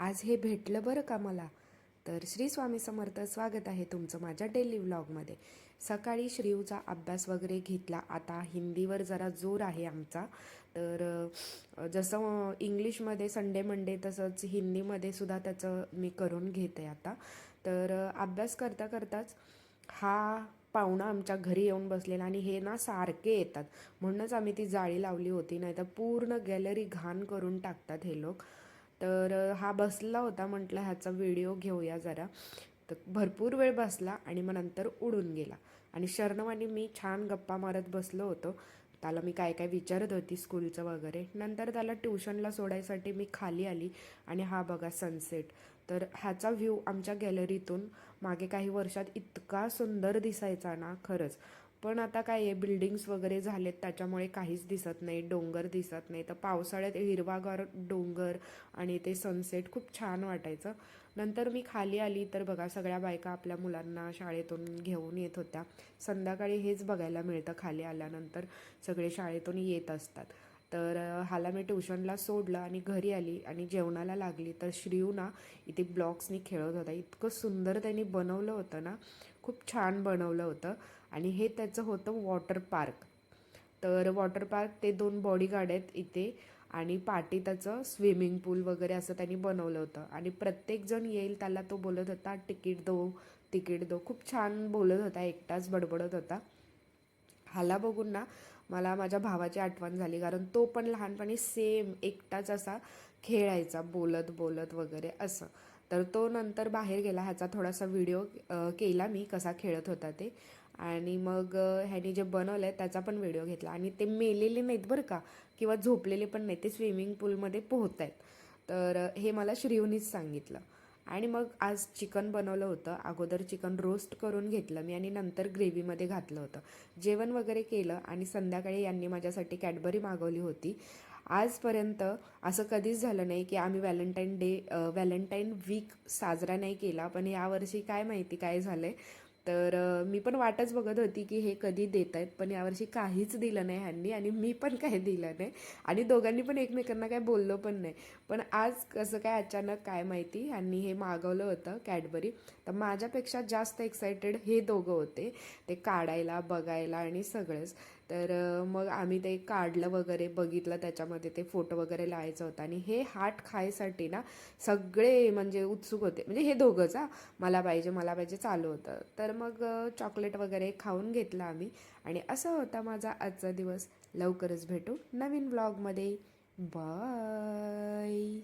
आज हे भेटलं बरं का मला. तर श्री स्वामी समर्थ, स्वागत आहे तुमचं माझ्या डेली व्लॉगमध्ये. सकाळी श्रीऊचा अभ्यास वगैरे घेतला. आता हिंदीवर जरा जोर आहे आमचा. तर जसं इंग्लिशमध्ये संडे मंडे तसंच हिंदीमध्ये सुद्धा त्याचं मी करून घेते आता. तर अभ्यास करता करताच हा पाहुणा आमच्या घरी येऊन बसलेला आणि हे ना सारखे येतात, म्हणूनच आम्ही ती जाळी लावली होती, नाही तर पूर्ण गॅलरी घाण करून टाकतात हे लोक. तर हा बसला होता, म्हटलं ह्याचा व्हिडिओ घेऊया जरा. तर भरपूर वेळ बसला आणि मग नंतर उडून गेला. आणि शर्णव आणि मी छान गप्पा मारत बसलो होतो. त्याला मी काय काय विचारत होती स्कूलचं वगैरे. नंतर त्याला ट्युशनला सोडायसाठी मी खाली आली आणि हा बघा सनसेट. तर ह्याचा व्ह्यू आमच्या गॅलरीतून मागे काही वर्षात इतका सुंदर दिसायचा ना खरंच. पण आता काय आहे, बिल्डिंग्स वगैरे झालेत त्याच्यामुळे काहीच दिसत नाही, डोंगर दिसत नाही. तर पावसाळ्यात हिरवागार डोंगर आणि ते सनसेट खूप छान वाटायचं. नंतर मी खाली आली तर बघा सगळ्या बायका आपल्या मुलांना शाळेतून घेऊन येत होत्या. संध्याकाळी हेच बघायला मिळतं, खाली आल्यानंतर सगळे शाळेतून येत असतात. तर हाला मी ट्युशनला सोडलं आणि घरी आली आणि जेवणाला लागली तर श्रीऊ ना इथे ब्लॉक्सनी खेळत होता. इतकं सुंदर त्यांनी बनवलं होतं ना, खूप छान बनवलं होतं. आणि हे त्याचं होतं वॉटर पार्क. तर वॉटर पार्क ते 2 बॉडीगार्ड आहेत इथे आणि पाठी त्याचं स्विमिंग पूल वगैरे असं त्यांनी बनवलं होतं. आणि प्रत्येकजण येईल त्याला तो बोलत होता तिकीट दो, तिकीट दो. खूप छान बोलत होता, एकटाच बडबडत होता. हाला बघून ना मला माझ्या भावाची आठवण झाली, कारण तो पण लहानपणी सेम एकटाच असा खेळायचा बोलत बोलत वगैरे असं. तर तो नंतर बाहेर गेला. ह्याचा थोडासा व्हिडिओ केला मी कसा खेळत होता ते. आणि मग ह्याने जे बनवलं आहे त्याचा पण व्हिडिओ घेतला. आणि ते मेलेले नाहीत बरं का, किंवा झोपलेले पण नाही, ते स्विमिंग पूलमध्ये पोहत आहेत. तर हे मला श्रीवनीच सांगितलं. आणि मग आज चिकन बनवलं होतं. अगोदर चिकन रोस्ट करून घेतलं मी आणि नंतर ग्रेव्हीमध्ये घातलं होतं. जेवण वगैरे केलं आणि संध्याकाळी यांनी माझ्यासाठी कॅडबरी मागवली होती. आजपर्यंत असं कधीच झालं नाही की आम्ही व्हॅलेंटाईन वीक साजरा नाही केला, पण यावर्षी काय माहिती काय झालं आहे. तर मी पण वाटच बघत होती की हे कधी देत आहेत, पण यावर्षी काहीच दिलं नाही ह्यांनी आणि मी पण काही दिलं नाही. आणि दोघांनी पण एकमेकांना काय बोललो पण नाही. पण आज कसं काय अचानक काय माहिती ह्यांनी हे मागवलं होतं कॅडबरी. तर माझ्यापेक्षा जास्त एक्सायटेड हे दोघं होते, ते काढायला बघायला आणि सगळंच. तर मग आम्ही ते काढलं वगैरे, बघितलं त्याच्यामध्ये ते फोटो वगैरे लावायचं होतं. आणि हे हाट खायसाठी ना सगळे म्हणजे उत्सुक होते, म्हणजे हे दोघंच मला पाहिजे मला पाहिजे चालू होतं. तर मग चॉकलेट वगैरे खाऊन घेतलं आम्ही. आणि असा होता माझा आजचा दिवस. लवकरच भेटू नवीन व्लॉगमध्ये. बाय.